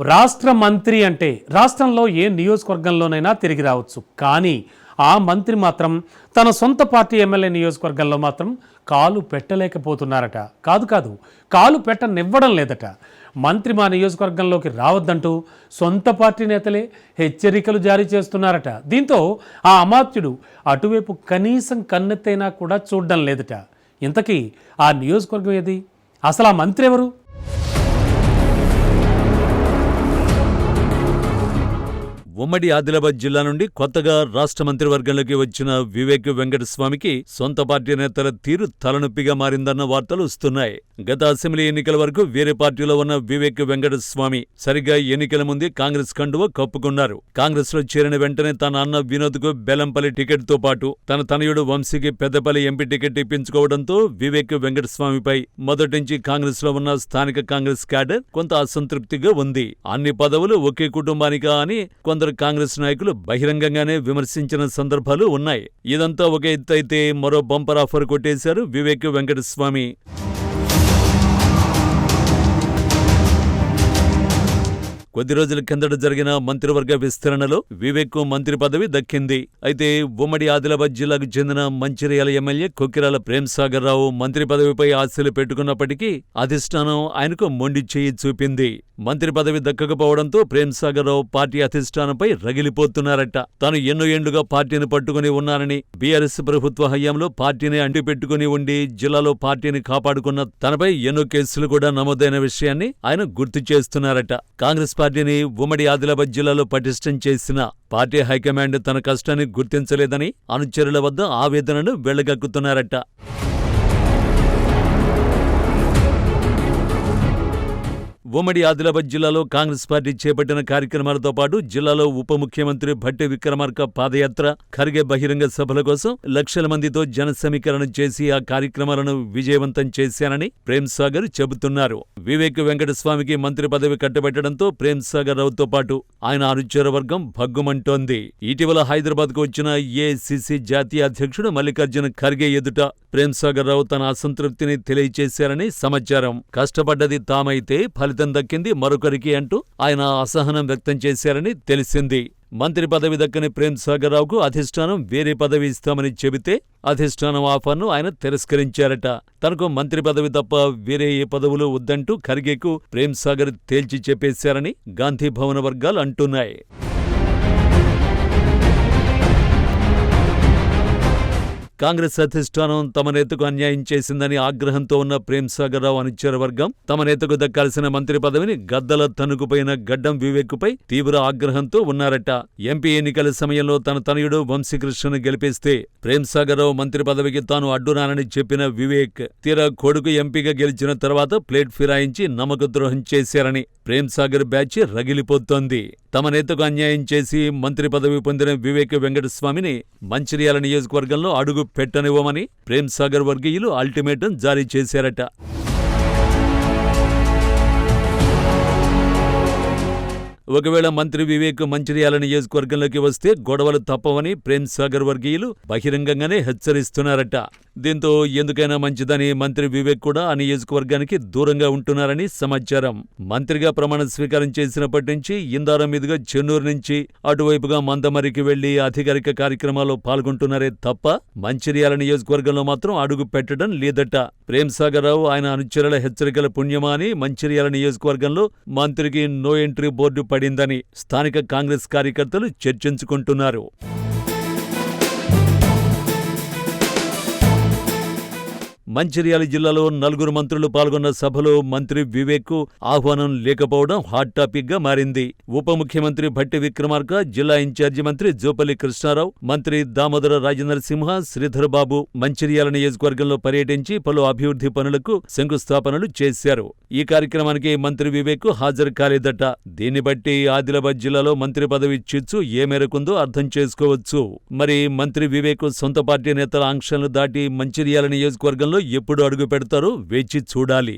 రాష్ట్ర మంత్రి అంటే రాష్ట్రంలో ఏ నియోజకవర్గంలోనైనా తిరిగి రావచ్చు. కానీ ఆ మంత్రి మాత్రం తన సొంత పార్టీ ఎమ్మెల్యే నియోజకవర్గంలో మాత్రం కాలు పెట్టలేకపోతున్నారట. కాలు పెట్టనివ్వడం లేదట. మంత్రి మా నియోజకవర్గంలోకి రావద్దంటూ సొంత పార్టీ నేతలే హెచ్చరికలు జారీ చేస్తున్నారట. దీంతో ఆ అమాత్యుడు అటువైపు కనీసం కన్నెత్తైనా కూడా చూడడం లేదట. ఇంతకీ ఆ నియోజకవర్గం ఏది? అసలు ఆ మంత్రి ఎవరు? ఉమ్మడి ఆదిలాబాద్ జిల్లా నుండి కొత్తగా రాష్ట్ర మంత్రివర్గంలోకి వచ్చిన వివేక్ వెంకటస్వామికి సొంత పార్టీ నేతల తీరు తలనొప్పిగా మారిందన్న వార్తలు వస్తున్నాయి. గత అసెంబ్లీ ఎన్నికల వరకు వేరే పార్టీలో ఉన్న వివేక్ వెంకటస్వామి సరిగ్గా ఎన్నికల ముందే కాంగ్రెస్ కండువ కప్పుకున్నారు. కాంగ్రెస్ లో చేరిన వెంటనే తన అన్న వినోద్ కు బెల్లంపల్లి టికెట్ తో పాటు తన తనయుడు వంశీకి పెద్దపల్లి ఎంపీ టికెట్ ఇప్పించుకోవడంతో వివేక్ వెంకటస్వామిపై మొదటి నుంచి కాంగ్రెస్ లో ఉన్న స్థానిక కాంగ్రెస్ క్యాడర్ కొంత అసంతృప్తిగా ఉంది. అన్ని పదవులు ఒకే కుటుంబానికా అని కొందరు కాంగ్రెస్ నాయకులు బహిరంగంగానే విమర్శించిన సందర్భాలు ఉన్నాయి. ఇదంతా ఒక ఎత్తు అయితే మరో బంపర్ ఆఫర్ కొట్టేశారు వివేక్ వెంకటస్వామి. కొద్ది రోజుల కిందట జరిగిన మంత్రివర్గ విస్తరణలో వివేక్ కు మంత్రి పదవి దక్కింది. అయితే ఉమ్మడి ఆదిలాబాద్ జిల్లాకు చెందిన మంచిర్యాల ఎమ్మెల్యే కొక్కిరాల ప్రేమ్సాగర్ రావు మంత్రి పదవిపై ఆశలు పెట్టుకున్నప్పటికీ అధిష్టానం ఆయనకు మొండి చేయి చూపింది. మంత్రి పదవి దక్కకపోవడంతో ప్రేమ్సాగర్ రావు పార్టీ అధిష్టానంపై రగిలిపోతున్నారట. తాను ఎన్నో ఏండ్లుగా పార్టీని పట్టుకుని ఉన్నానని, బీఆర్ఎస్ ప్రభుత్వ హయాంలో పార్టీని అంటిపెట్టుకుని ఉండి జిల్లాలో పార్టీని కాపాడుకున్న తనపై ఎన్నో కేసులు కూడా నమోదైన విషయాన్ని ఆయన గుర్తు చేస్తున్నారట. కాంగ్రెస్ పార్టీని ఉమ్మడి ఆదిలాబాద్ జిల్లాలో పటిష్టం చేసిన పార్టీ హైకమాండ్ తన కష్టాన్ని గుర్తించలేదని అనుచరుల వద్ద ఆవేదనను వెళ్లగక్కుతున్నారట. ఉమ్మడి ఆదిలాబాద్ జిల్లాలో కాంగ్రెస్ పార్టీ చేపట్టిన కార్యక్రమాలతో పాటు జిల్లాలో ఉప ముఖ్యమంత్రి భట్టి విక్రమార్క పాదయాత్ర, ఖర్గే బహిరంగ సభల కోసం లక్షల మందితో జన సమీకరణ చేసి ఆ కార్యక్రమాలను విజయవంతం చేశానని ప్రేమ్సాగర్ చెబుతున్నారు. వివేక్ వెంకటస్వామికి మంత్రి పదవి కట్టబెట్టడంతో ప్రేమ్సాగర్ రావుతో పాటు ఆయన అనుచర వర్గం భగ్గుమంటోంది. ఇటీవల హైదరాబాద్ కు వచ్చిన ఏఐసీసీ జాతీయ అధ్యక్షుడు మల్లికార్జున ఖర్గే ఎదుట ప్రేమ్సాగర్ రావు తన అసంతృప్తిని తెలియచేశారని సమాచారం. కష్టపడ్డది తామైతే ఫలితం దక్కింది మరొకరికి అంటూ ఆయన అసహనం వ్యక్తం చేశారని తెలిసింది. మంత్రి పదవి దక్కని ప్రేమ్సాగర్ రావుకు అధిష్టానం వేరే పదవి ఇస్తామని చెబితే అధిష్టానం ఆఫర్ను ఆయన తిరస్కరించారట. తనకు మంత్రి పదవి తప్ప వేరే ఏ పదవులు వద్దంటూ ఖర్గేకు ప్రేమ్సాగర్ తేల్చి చెప్పేశారని గాంధీభవన వర్గాలు అంటున్నాయి. కాంగ్రెస్ అధిష్టానం తమ నేతకు అన్యాయం చేసిందని ఆగ్రహంతో ఉన్న ప్రేమ్సాగర్ రావు అనుచర వర్గం తమ నేతకు దక్కాల్సిన మంత్రి పదవిని గద్దల తనుకుపోయిన గడ్డం వివేక్కుపై తీవ్ర ఆగ్రహంతో ఉన్నారట. ఎంపీ ఎన్నికల సమయంలో తన తనయుడు వంశీకృష్ణను గెలిపిస్తే ప్రేమ్సాగర్ రావు మంత్రి పదవికి తాను అడ్డురానని చెప్పిన వివేక్ తీరా కొడుకు ఎంపీగా గెలిచిన తర్వాత ప్లేట్ ఫిరాయించి నమ్మకద్రోహం చేశారని ప్రేమ్సాగర్ బ్యాచ్ రగిలిపోతోంది. తమ నేతకు అన్యాయం చేసి మంత్రి పదవి పొందిన వివేక్ వెంకటస్వామిని మంచిర్యాల నియోజకవర్గంలో అడుగు పెట్టనివ్వమని ప్రేమ్సాగర్ వర్గీయులు అల్టిమేటం జారీ చేశారట. ఒకవేళ మంత్రి వివేక్ మంచిర్యాల నియోజకవర్గంలోకి వస్తే గొడవలు తప్పవని ప్రేమ్సాగర్ వర్గీయులు బహిరంగంగానే హెచ్చరిస్తున్నారట. దీంతో ఎందుకైనా మంచిదని మంత్రి వివేక్ కూడా ఆ నియోజకవర్గానికి దూరంగా ఉంటున్నారని సమాచారం. మంత్రిగా ప్రమాణ స్వీకారం చేసినప్పటి నుంచి ఇందారం మీదుగా చెన్నూరు నుంచి అటువైపుగా మందమరికి వెళ్లి అధికారిక కార్యక్రమాల్లో పాల్గొంటున్నారే తప్ప మంచిర్యాల నియోజకవర్గంలో మాత్రం అడుగు పెట్టడం లేదట. ప్రేమ్సాగర్ రావు ఆయన అనుచరుల హెచ్చరికల పుణ్యమా అని మంచిర్యాల నియోజకవర్గంలో మంత్రికి నో ఎంట్రీ బోర్డు పడిందని స్థానిక కాంగ్రెస్ కార్యకర్తలు చర్చించుకుంటున్నారు. మంచిర్యాల జిల్లాలో 4 మంత్రులు పాల్గొన్న సభలో మంత్రి వివేక్ ఆహ్వానం లేకపోవడం హాట్ టాపిక్ గా మారింది. ఉప ముఖ్యమంత్రి భట్టి విక్రమార్క, జిల్లా ఇన్ఛార్జి మంత్రి జోపల్లి కృష్ణారావు, మంత్రి దామోదర రాజనరసింహ, శ్రీధర్ బాబు మంచిర్యాల నియోజకవర్గంలో పర్యటించి పలు అభివృద్ధి పనులకు శంకుస్థాపనలు చేశారు. ఈ కార్యక్రమానికి మంత్రి వివేక్ హాజరు కాలేదట. దీన్ని బట్టి ఆదిలాబాద్ జిల్లాలో మంత్రి పదవి చిచ్చు ఏ మేరకుందో అర్థం చేసుకోవచ్చు. మరి మంత్రి వివేక్ సొంత పార్టీ నేతల ఆంక్షలను దాటి మంచిర్యాల నియోజకవర్గంలో ఎప్పుడు అడుగు పెడతారో వేచి చూడాలి.